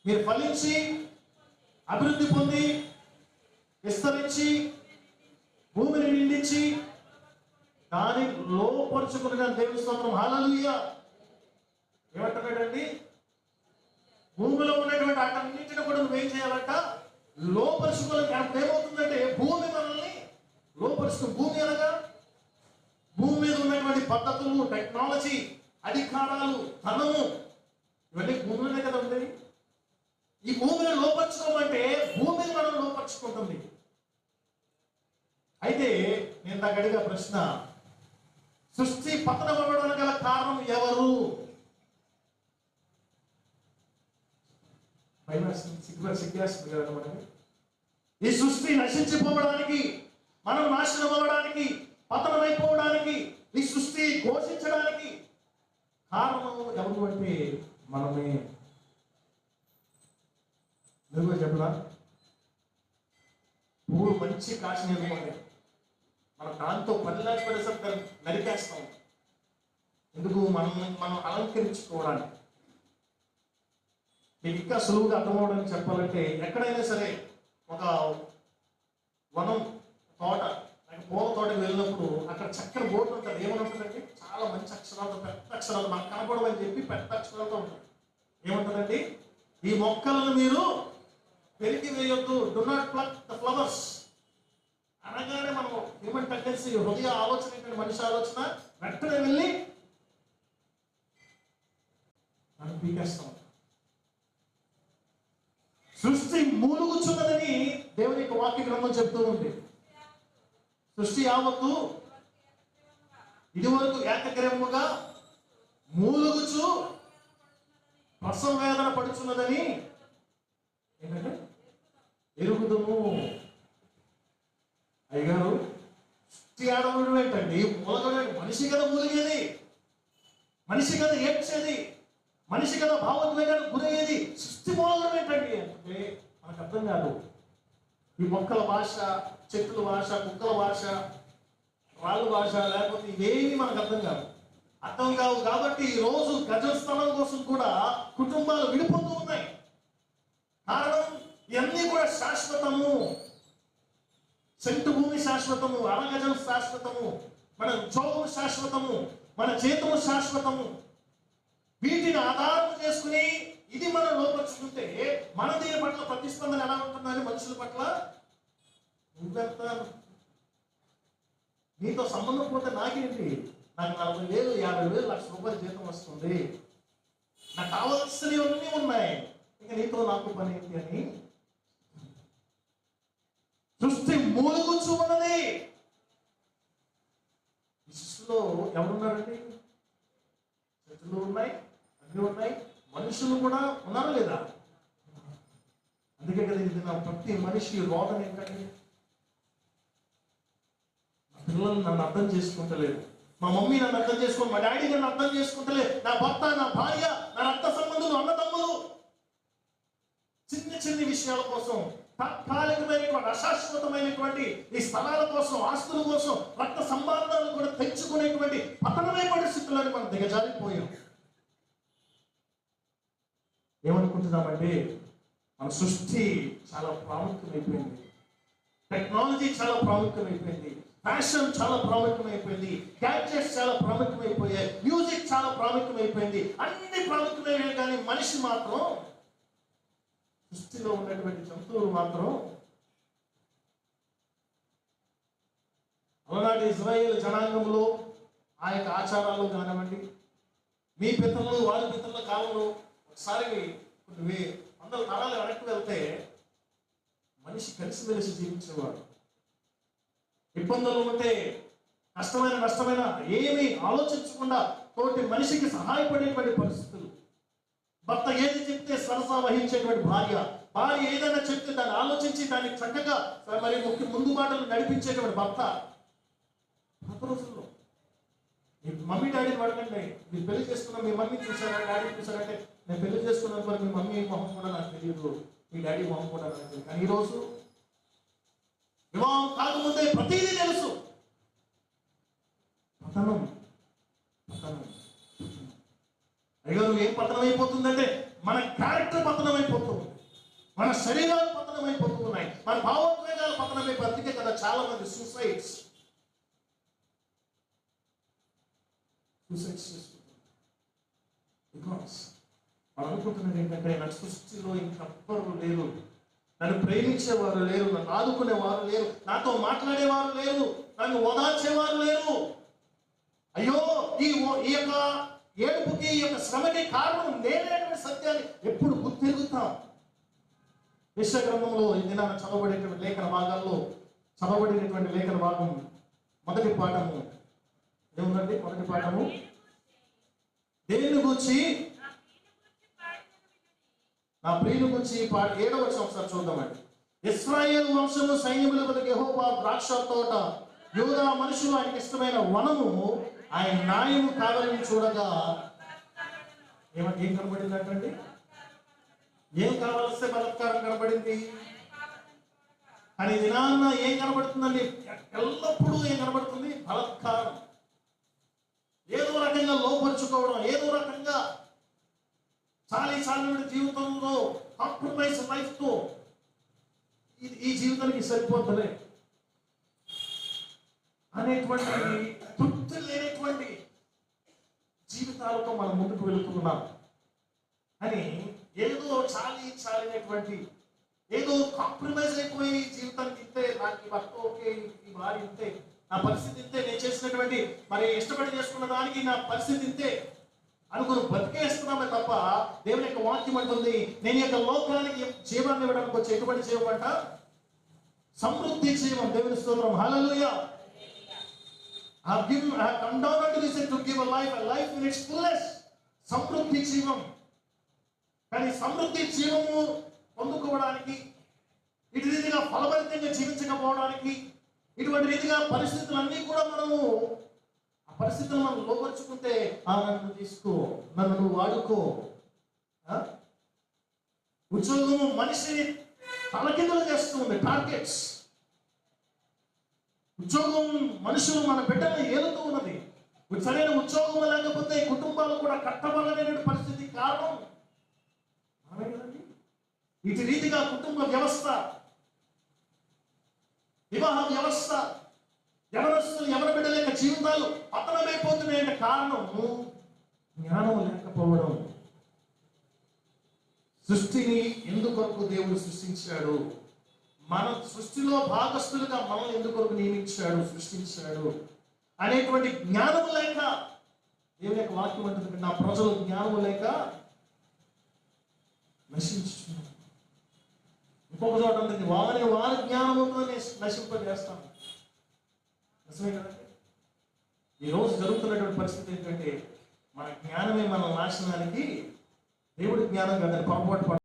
మీరు ఫలించి అభివృద్ధి పొంది విస్తరించి భూమిని నిండించి దాన్ని లోపరుచుకున్న దేవుని స్తోత్రం. హల్లెలూయా. ఏమంటున్నాడండి? భూమిలో ఉన్నటువంటి అటన్నింటిని కూడా నువ్వేం చేయాలంట? లోపరుచుకోవాలి. అప్పుడు ఏమవుతుందంటే భూమి మనల్ని లోపరుచుకుని, భూమి అనగా భూమి మీద ఉన్నటువంటి పద్ధతులు, టెక్నాలజీ, అధికారాలు, ధనము, ఇవన్నీ భూమిలోనే కదా ఉండేవి. ఈ భూమిని లోపరుచుకోమంటే భూమిని మనం లోపరుచుకుంటుంది. అయితే నేను నాకు అడిగా ప్రశ్న, సృష్టి పతనం అవ్వడానికి గల కారణం ఎవరు? సిగ్గేస్తుంది కదా మనకి. ఈ సృష్టి నశించిపోవడానికి, మనం నాశనం అవ్వడానికి, పతనమైపోవడానికి, ఈ సృష్టి ఘోషించడానికి కారణం ఎవరు అంటే మనమే. నువ్వు చెప్పరా? పువ్వులు మంచి కాసిన అనుకోండి, మనం దాంతో పని లేకపోతే నరికేస్తాం. ఎందుకు? మనం అలంకరించుకోవడానికి. మీకు ఇంకా సులువుగా అర్థమవడానికి చెప్పాలంటే, ఎక్కడైనా సరే ఒక వనం, తోట, పూల తోటకి వెళ్ళినప్పుడు అక్కడ చక్కని బోర్డు ఉంటుంది. ఏమనుంటుందండి? చాలా మంచి అక్షరాలతో, పెద్ద అక్షరాలు, మనకు కనపడమని చెప్పి పెద్ద అక్షరాలతో ఉంటుంది. ఏముంటుందండి? ఈ మొక్కలను మీరు పెరిగి వేయొద్దు, do not pluck the flowers అనగానే మనం హ్యూమన్ టెండెన్సీ, హృదయ ఆలోచన, మనిషి ఆలోచన వెంటనే వెళ్ళి మనం పీకేస్తాం. సృష్టి మూలుగుచున్నదని దేవుని యొక్క వాక్య గ్రంథం చెప్తూ ఉంది. సృష్టి యావత్తు ఇదివరకు ఏకగ్రీవముగా మూలుగుచు ప్రసవ వేదన పడుచున్నదని ఏంటంటే ఎరుగుదము. అయ్యగారు, సృష్టి ఆడవడం ఏంటండి? మూలగడం. మనిషి కదా మూలిగేది, మనిషి కదా ఏడ్చేది, మనిషి కదా భావోద్వేగానికి గురయ్యేది. సృష్టి మూలగడం ఏంటండి అంటే మనకు అర్థం కాదు. ఈ మొక్కల భాష, చెట్ల భాష, కుక్కల భాష, రాళ్ళ భాష, లేకపోతే ఇవేమి మనకు అర్థం కావు. కాబట్టి ఈ రోజు గజ స్థలం కోసం కూడా కుటుంబాలు విడిపోతూ ఉన్నాయి. కారణం, ఇవన్నీ కూడా శాశ్వతము. సెంటు భూమి శాశ్వతము, అరగజం శాశ్వతము, మన ఉద్యోగం శాశ్వతము, మన జీతము శాశ్వతము. వీటిని ఆధారం చేసుకుని ఇది మనం లోపరుచుకుంటే మన దీని పట్ల ప్రతిస్పందన ఎలా ఉంటుందని మనుషుల పట్ల, నువ్వెంత, నీతో సంబంధం పోతే నాకేంటి, నాకు 40,000, 50,000, ₹1,00,000 జీతం వస్తుంది, నాకు కావాల్సినవన్నీ ఉన్నాయి, ఇంకా నీతో నాకు పని ఏంటి అని సృష్టి మూలుగుచు ఉన్నది. ఈ సృష్టిలో ఎవరున్నారండి? చెట్లు ఉన్నాయి, అన్ని ఉన్నాయి, మనుషులు కూడా ఉన్నారా లేదా? అందుకే కదా ఇది ప్రతి మనిషి రోదన ఏంటండి? మా పిల్లలు నన్ను అర్థం చేసుకుంటలేదు, మా మమ్మీ నన్ను అర్థం చేసుకో, మా డాడీ నన్ను అర్థం చేసుకుంటలేదు, నా భర్త, నా భార్య, నా రక్త సంబంధులు, అన్నదమ్ములు, చిన్న చిన్న విషయాల కోసం, తాత్కాలికమైనటువంటి అశాశ్వతమైనటువంటి ఈ స్థలాల కోసం, ఆస్తుల కోసం, రక్త సంబంధాలు కూడా తెచ్చుకునేటువంటి పతనమైన పరిస్థితులను మనం దిగజారిపోయాం. ఏమనుకుంటున్నామంటే మన సృష్టి చాలా ప్రాముఖ్యమైపోయింది, టెక్నాలజీ చాలా ప్రాముఖ్యమైపోయింది, ఫ్యాషన్ చాలా ప్రాముఖ్యమైపోయింది, గ్యాడ్జెట్స్ చాలా ప్రాముఖ్యమైపోయాయి, మ్యూజిక్ చాలా ప్రాముఖ్యమైపోయింది, అన్ని ప్రాముఖ్యమైనవి. కానీ మనిషి మాత్రం, సృష్టిలో ఉన్నటువంటి జంతువులు మాత్రం, అలనాటి ఇజ్రాయేల్ జనాంగంలో ఆ యొక్క ఆచారాలు కానివ్వండి, మీ పితరులు వారి పితరుల కాలంలో ఒకసారి కొన్ని 100 తరాలు వెనక్కి వెళ్తే మనిషి కలిసిమెలిసి జీవించేవాడు. ఇబ్బందులు ఉంటే, నష్టమైన ఏమీ ఆలోచించకుండా తోటి మనిషికి సహాయపడేటువంటి పరిస్థితులు. భర్త ఏది చెప్తే సరసా వహించేటువంటి భార్య ఏదైనా చెప్తే దాన్ని ఆలోచించి దాన్ని చక్కగా మరి ముందు మాటలు నడిపించేటువంటి భర్త. పాత రోజుల్లో మమ్మీ డాడీని అడగండి, మీరు పెళ్లి చేసుకున్న మీ మమ్మీ చూసారా, డాడీ చూసారంటే, నేను పెళ్లి చేసుకున్నాను మరి మీ మమ్మీ మొహం కూడా నాకు తెలియదు, మీ డాడీ మొహం కూడా నాకు తెలియదు. కానీ ఈరోజు వివాహం కాకముందే ప్రతిదీ తెలుసు. పతనం. అయ్యో, నువ్వు ఏం పతనం అయిపోతుందంటే మన క్యారెక్టర్ పతనమైపోతుంది, మన శరీరాలు పతనమైపోతూ ఉన్నాయి, మన భావోద్వేగాలు పతనమైపోయి. అందుకే కదా చాలా మంది సూసైడ్స్ చేసుకుంటారు. బికాస్ వాళ్ళు అనుకుంటున్నది ఏంటంటే, నాకు సృష్టిలో ఇంకెవ్వరు లేరు, నన్ను ప్రేమించేవారు లేరు, నన్ను ఆదుకునేవారు లేరు, నాతో మాట్లాడేవారు లేరు, నన్ను ఓదార్చేవారు లేరు. అయ్యో ఈ యొక్క ఏడుపుకి, ఈ యొక్క శ్రమకి కారణం నేనేటువంటి సత్యాన్ని ఎప్పుడు గుర్తిరుగుతాం. యెషయా గ్రంథంలో ఈ దినాన చదవబడేటువంటి లేఖన భాగాల్లో చదవబడినటువంటి లేఖన భాగం మొదటి పాఠము ఏముందండి? మొదటి పాఠము దేని గురించి? నా ప్రియుని గురించి 7వ వచనం ఒకసారి చూద్దామండి. ఇశ్రాయేలు వంశము సైన్యముల వద్దకు యెహోవా ద్రాక్ష తోట, యూదా మనుషులు ఆయనకి ఇష్టమైన వనము, ఆయన న్యాయము కావాలని చూడగా ఏం కనబడిందంటండి? ఏం కావాల్స్తే బలత్కారం కనబడింది. కానీ దినాన్న ఏం కనబడుతుందండి? ఎల్లప్పుడూ ఏం కనబడుతుంది? బలత్కారం. ఏదో రకంగా లోపరుచుకోవడం, ఏదో రకంగా చాలి జీవితంలో కాంప్రమైజ్ లైఫ్తో ఈ జీవితానికి సరిపోతలే అనేటువంటి తృప్తి లేనటువంటి జీవితాలతో మనం ముందుకు వెళుతున్నాం. అని ఏదో చాలినటువంటి, ఏదో కాంప్రమైజ్ అయిపోయి జీవితానికి ఇంతే, నాకు ఈ భర్త ఓకే, ఈ భార్య ఇంతే, నా పరిస్థితి ఇంతే, నేను చేసినటువంటి మరి ఇష్టపడి చేసుకున్న దానికి నా పరిస్థితి ఇంతే అనుకుని బతికేస్తున్నామే తప్ప, దేవుని యొక్క వాక్యం అంటుంది, నేను యొక్క లోకానికి జీవాన్ని ఇవ్వడానికి వచ్చి ఎటువంటి జీవం అంట? సమృద్ధి జీవం. దేవుని స్తోత్రం. హల్లెలూయా. I have come down unto this earth to give a life in its fullness. సమృద్ధి జీవం. కానీ సమృద్ధి జీవము పొందుకోవడానికి, ఇటు రీతిగా ఫలభరితంగా జీవించకపోవడానికి, ఇటువంటి రీతిగా పరిస్థితులన్నీ కూడా మనము ఆ పరిస్థితులు మనం లోపరుచుకుంటే, నన్ను తీసుకో, నన్ను నువ్వు వాడుకో. ఉద్యోగము మనిషిని తలకిందులు చేస్తూ ఉంది. టార్గెట్స్. ఉద్యోగం మనుషులు మన బిడ్డలను ఏలుతూ ఉన్నది. సరైన ఉద్యోగం లేకపోతే కుటుంబాలు కూడా కట్టబడలేని పరిస్థితి కారణం మనమే కదండి. ఇటు రీతిగా కుటుంబ వ్యవస్థ, వివాహ వ్యవస్థ, యవనస్తులు యవన బిడ్డల యొక్క జీవితాలు పతనమైపోతున్నాయంటే కారణం జ్ఞానం లేకపోవడం. సృష్టిని ఎందుకొరకు దేవుడు సృష్టించాడు? మన సృష్టిలో భాగస్థులుగా మనం ఎందుకొరకు నియమించాడు, సృష్టించాడు అనేటువంటి జ్ఞానం లేక, దేవుని యొక్క వాక్యం అంటుంది, నా ప్రజలు జ్ఞానం లేక నశించుతున్నారు. ఇంకొక చోట ఉంటుంది, వారి జ్ఞానంతో నశింపజేస్తాను. నిజమే కదండి. ఈరోజు జరుగుతున్నటువంటి పరిస్థితి ఏంటంటే, మన జ్ఞానమే మన నాశనానికి, దేవుడి జ్ఞానం కదండి పొరపాటు